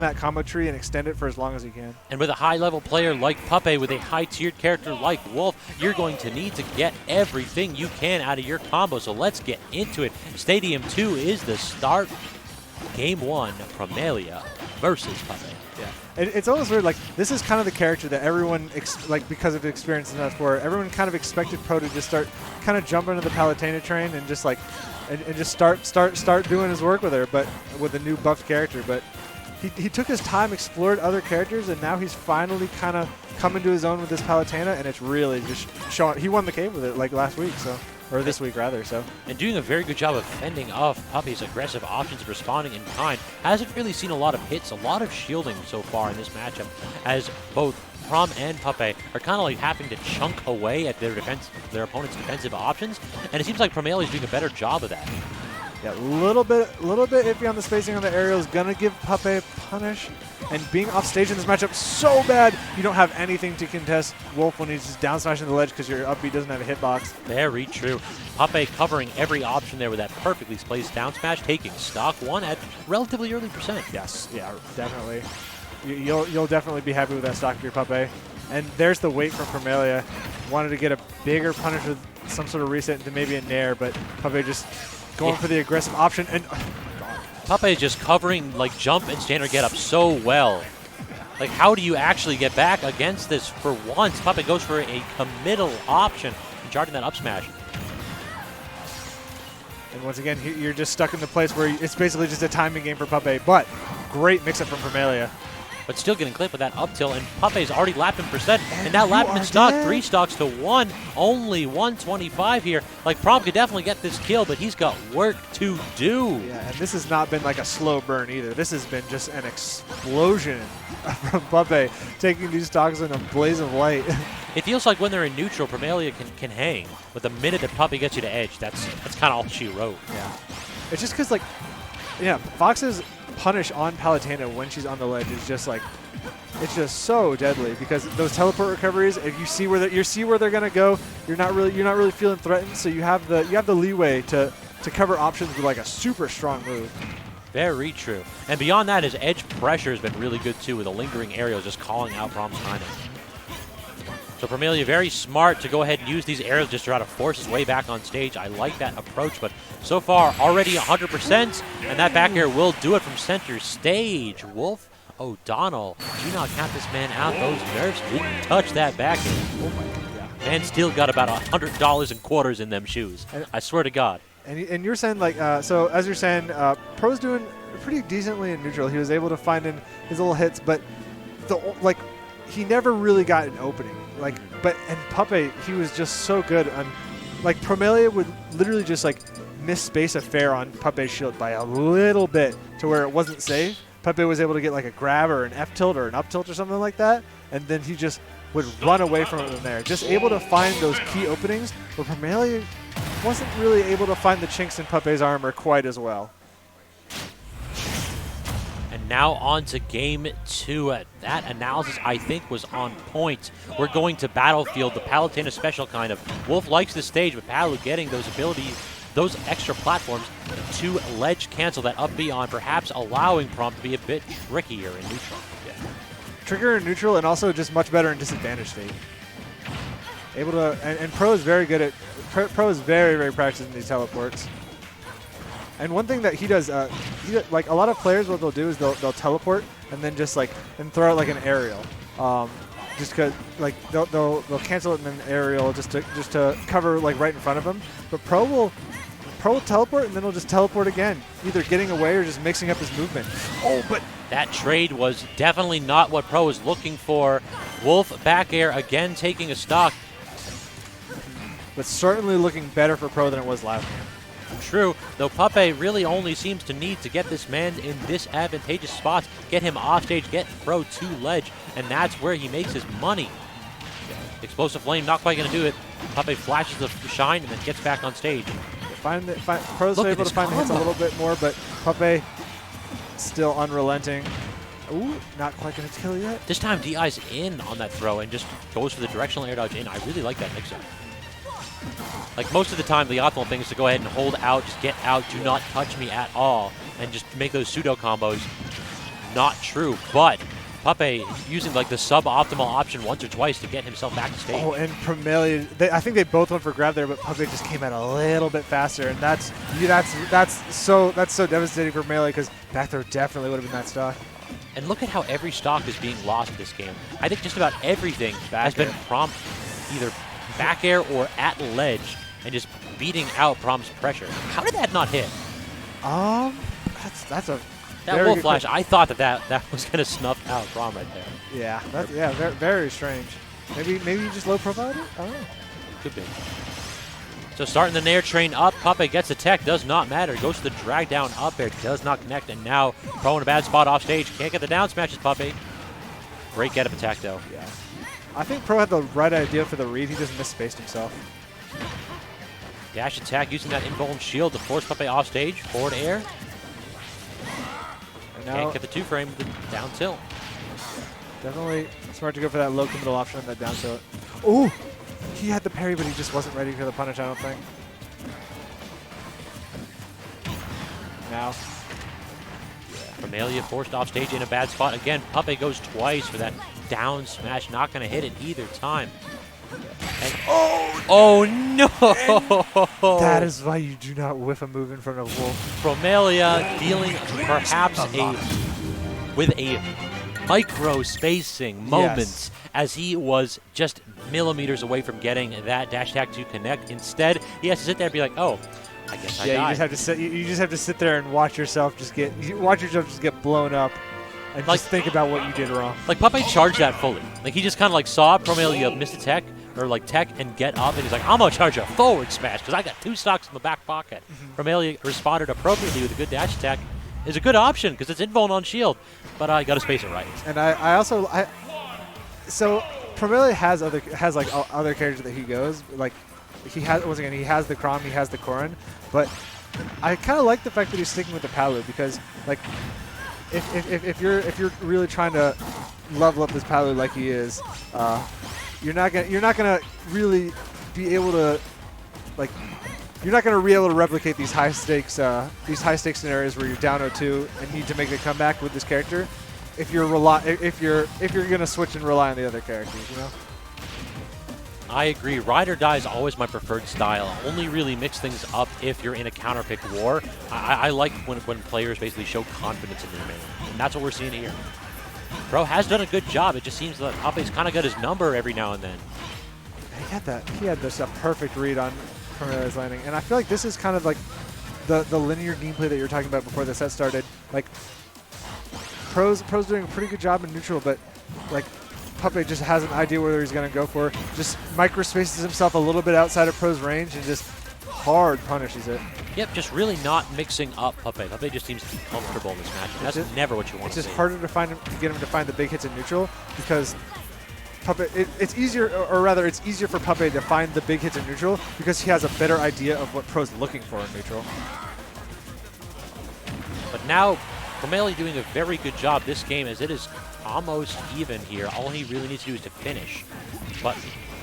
that combo tree and extend it for as long as you can. And with a high-level player like Puppeh, with a high-tiered character like Wolf, you're going to need to get everything you can out of your combo. So let's get into it. Stadium 2 is the start. Game 1, Promaelia versus Puppeh. Yeah, it's almost weird. Like, this is kind of the character that everyone, because of experience in S4, everyone kind of expected Pro to just start kind of jump into the Palutena train and just like, and just start doing his work with her, but with a new buffed character. But he took his time, explored other characters, and now he's finally kind of coming to his own with this Palutena, and it's really just showing. He won the cave with it like last week, so. Or this week, rather, so. And doing a very good job of fending off Puppeh's aggressive options and responding in kind. Hasn't really seen a lot of hits, a lot of shielding so far in this matchup, as both Prom and Puppeh are kind of like having to chunk away at their opponent's defensive options, and it seems like Promaelia is doing a better job of that. Yeah, a little bit iffy on the spacing on the aerials. Gonna give Puppeh a punish. And being off stage in this matchup so bad, you don't have anything to contest Wolf when he's just down smashing the ledge because your up B doesn't have a hitbox. Very true. Puppeh covering every option there with that perfectly placed down smash, taking stock 1 at relatively early percent. Yes, yeah, definitely. You'll definitely be happy with that stock of your Puppeh. And there's the wait from Promaelia. Wanted to get a bigger punish with some sort of reset into maybe a nair, but Puppeh just going for the aggressive option. And Puppeh is just covering like jump and standard get up so well. Like, how do you actually get back against this for once? Puppeh goes for a committal option, charging that up smash. And once again, you're just stuck in the place where it's basically just a timing game for Puppeh, but great mix-up from Promaelia. But still getting clipped with that up tilt, and Puppeh's already lapped him percent, and now lapped him in stock. 3 stocks to 1, only 125 here. Like, Prom could definitely get this kill, but he's got work to do. Yeah, and this has not been like a slow burn either. This has been just an explosion from Puppeh, taking these stocks in a blaze of light. It feels like when they're in neutral, Promaelia can hang. With the minute that Puppeh gets you to edge, that's kind of all she wrote. Yeah. It's just because, like, yeah, Fox's punish on Palutena when she's on the ledge is just like, it's just so deadly because those teleport recoveries, if you see where they're gonna go, you're not really feeling threatened, so you have the leeway to cover options with like a super strong move. Very true. And beyond that, his edge pressure has been really good too, with a lingering aerial just calling out Prom's timing. So Promaelia very smart to go ahead and use these aerials just to try to force his way back on stage. I like that approach, but so far already 100%, and that back air will do it from center stage. Wolf O'Donnell, do not count this man out. Those nerfs didn't touch that back air. Oh my God, yeah. Man still got about $100 in quarters in them shoes. I swear to God. And you're saying, like, so as you're saying, Pro's doing pretty decently in neutral. He was able to find in his little hits, but he never really got an opening. Like, and Puppeh, he was just so good on, like, Promaelia would literally just like miss space a fair on Puppeh's shield by a little bit to where it wasn't safe. Puppeh was able to get like a grab or an F tilt or an up tilt or something like that, and then he just would run away from it from there. Just able to find those key openings where Promaelia wasn't really able to find the chinks in Puppeh's armor quite as well. And now on to game 2. That analysis, I think, was on point. We're going to Battlefield, the Palutena special kind of. Wolf likes the stage, but Palu getting those abilities, those extra platforms to ledge cancel that up B on, perhaps allowing Prom to be a bit trickier in neutral. Yeah. Trickier in neutral and also just much better in disadvantage state. Able to, and Pro is very good at, Pro is very, very practiced in these teleports. And one thing that he does, like a lot of players, what they'll do is they'll teleport and then just like throw out like an aerial, just because like they'll cancel it in an aerial just to cover like right in front of them. But Pro will teleport and then he'll just teleport again, either getting away or just mixing up his movement. Oh, but that trade was definitely not what Pro was looking for. Wolf back air again taking a stock. But certainly looking better for Pro than it was last game. True, though Puppeh really only seems to need to get this man in disadvantageous spots, get him off stage, get Pro to ledge, and that's where he makes his money. Explosive Flame not quite going to do it. Puppeh flashes the shine and then gets back on stage. Pro's able to find the hits a little bit more, but Puppeh still unrelenting. Ooh, not quite going to kill yet. This time DI's in on that throw and just goes for the directional air dodge in. I really like that mix-up. Like, most of the time, the optimal thing is to go ahead and hold out, just get out, do not touch me at all, and just make those pseudo combos. not true, but Puppeh using like the suboptimal option once or twice to get himself back to stage. Oh, and Promaelia, I think they both went for grab there, but Puppeh just came out a little bit faster, and that's so devastating for Promaelia because back throw definitely would have been that stock. And look at how every stock is being lost this game. I think just about everything has been prompt either back air or at ledge and just beating out Prom's pressure. How did that not hit? That's a that wolf flash. I thought that was gonna snuff out Prom right there. Yeah, very, very strange. Maybe you just low profiled it. I don't know. Could be. So starting the Nair train up, Puppeh gets the tech, does not matter. Goes to the drag down up air, does not connect, and now Pro in a bad spot off stage. Can't get the down smashes, Puppeh. Great get up attack though. Yeah. I think Pro had the right idea for the read. He just misspaced himself. Dash attack using that invuln shield to force Puppeh off stage. Forward air. Can't get the 2-frame with the down tilt. Definitely smart to go for that low middle option on that down tilt. Ooh! He had the parry, but he just wasn't ready for the punish, I don't think. Now. Promaelia forced off stage in a bad spot. Again, Puppeh goes twice for that down smash. Not going to hit it either time. And oh no! That is why you do not whiff a move in front of Wolf. Promaelia dealing perhaps with a micro spacing moments as he was just millimeters away from getting that dash attack to connect. Instead, he has to sit there and be like, "Oh, I guess I died." You just have to sit. You just have to sit there and watch yourself just get blown up, and just think about what you did wrong. Like Puppeh charged that fully. Like he just kind of like saw Promaelia miss a tech or like tech and get up, and he's like, "I'm gonna charge a forward smash because I got 2 stocks in the back pocket." Promaelia responded appropriately with a good dash attack. Is a good option because it's invuln on shield, but I got to space it right. And so Promaelia has other characters that he goes like. He has he has the Crom, he has the Corrin, but I kind of like the fact that he's sticking with the Palu because like if you're really trying to level up this Palu like he is, you're not gonna really be able to replicate these high stakes scenarios where you're down 0-2 and need to make a comeback with this character if you're gonna switch and rely on the other characters, you know. I agree. Ride or die is always my preferred style. Only really mix things up if you're in a counter-pick war. I like when players basically show confidence in their main, and that's what we're seeing here. Pro has done a good job. It just seems that Puppeh's kind of got his number every now and then. He had this a perfect read on Promaelia's landing, and I feel like this is kind of like the linear gameplay that you were talking about before the set started. Like Pro's doing a pretty good job in neutral, but like Puppeh just has an idea where he's going to go for. Just microspaces himself a little bit outside of Pro's range and just hard punishes it. Yep, just really not mixing up Puppeh. Puppeh just seems to be comfortable in this match. That's never what you want to see. It's just harder to get him to find the big hits in neutral because Puppeh. It's easier, or rather, it's easier for Puppeh to find the big hits in neutral because he has a better idea of what Pro's looking for in neutral. But now, Promaelia doing a very good job this game as it is almost even here. All he really needs to do is to finish. But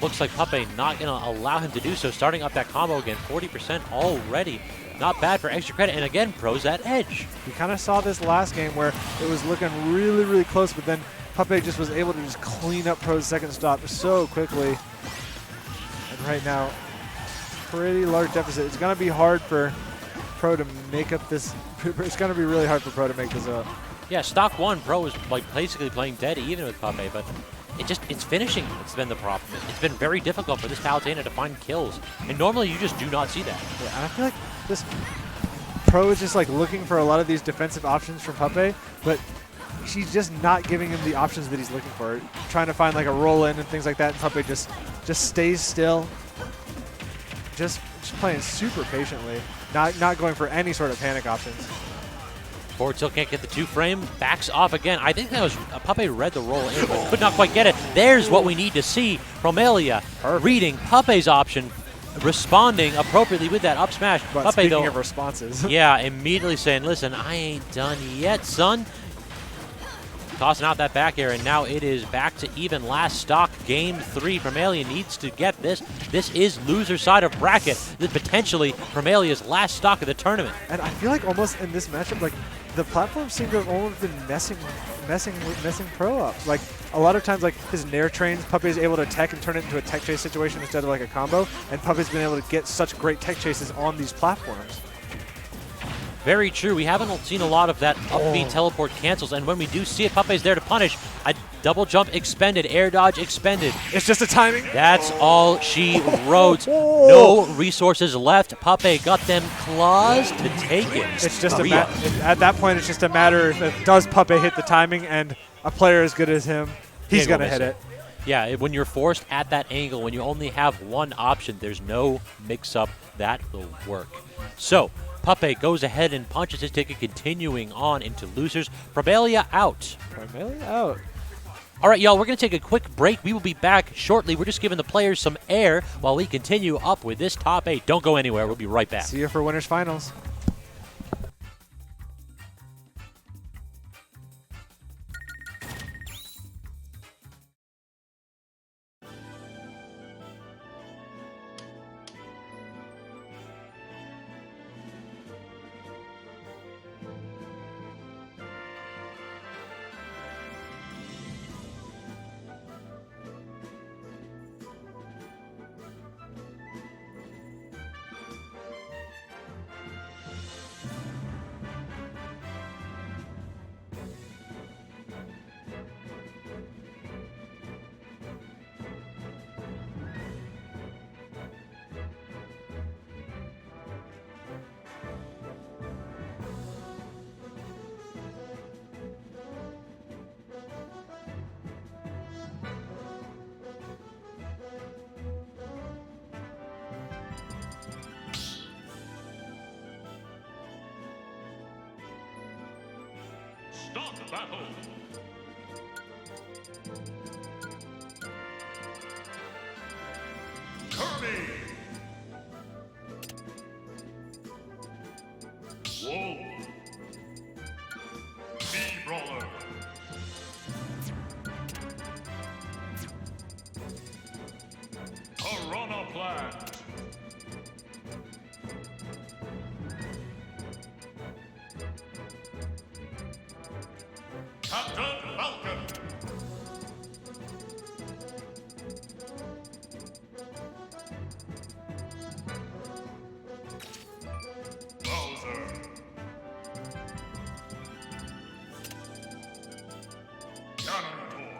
looks like Puppeh not going to allow him to do so. Starting up that combo again, 40% already. Not bad for extra credit. And again, Pro's at edge. We kind of saw this last game where it was looking really, really close, but then Puppeh just was able to just clean up Pro's second stop so quickly. And right now, pretty large deficit. It's going to be hard for Pro to make up this. It's going to be really hard for Pro to make this up. Yeah, stock 1, Pro was like basically playing dead even with Puppeh, but it's finishing. It's been the problem. It's been very difficult for this Palutena to find kills, and normally you just do not see that. Yeah, and I feel like this Pro is just like looking for a lot of these defensive options from Puppeh, but she's just not giving him the options that he's looking for. Trying to find like a roll in and things like that, and Puppeh just stays still, just playing super patiently, not going for any sort of panic options. Forward tilt can't get the 2-frame, backs off again. I think that was Puppeh read the roll in, but could not quite get it. There's what we need to see. Promaelia reading Puppeh's option, responding appropriately with that up smash. But Puppeh, speaking though, of responses. Yeah, immediately saying, listen, I ain't done yet, son. Tossing out that back air, and now it is back to even last stock. Game 3, Promaelia needs to get this. This is loser side of bracket. This is potentially Promaelia's last stock of the tournament. And I feel like almost in this matchup, like the platforms seem to have only been messing Pro up. Like a lot of times, like his Nair trains, Puppeh is able to tech and turn it into a tech chase situation instead of like a combo, and Puppeh's been able to get such great tech chases on these platforms. Very true. We haven't seen a lot of that up B teleport cancels, and when we do see it, Puppeh's there to punish. A double jump expended, air dodge expended. It's just a timing. That's all she wrote. No resources left. Puppeh got them claws to take it. It's just at that point, it's just a matter of does Puppeh hit the timing, and a player as good as him, he's going to hit it. Yeah, when you're forced at that angle, when you only have one option, there's no mix-up. That will work. So, Puppeh goes ahead and punches his ticket, continuing on into losers. Promaelia out. Promaelia out. All right, y'all, we're going to take a quick break. We will be back shortly. We're just giving the players some air while we continue up with this top 8. Don't go anywhere. We'll be right back. See you for winners finals. Start the battle. Kirby. Wolf. B-Brawler. Piranha Plant. Captain Falcon. Bowser. Ganondorf.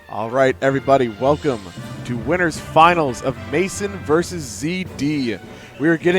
All right, everybody, welcome to winners finals of Mason versus ZD. We are getting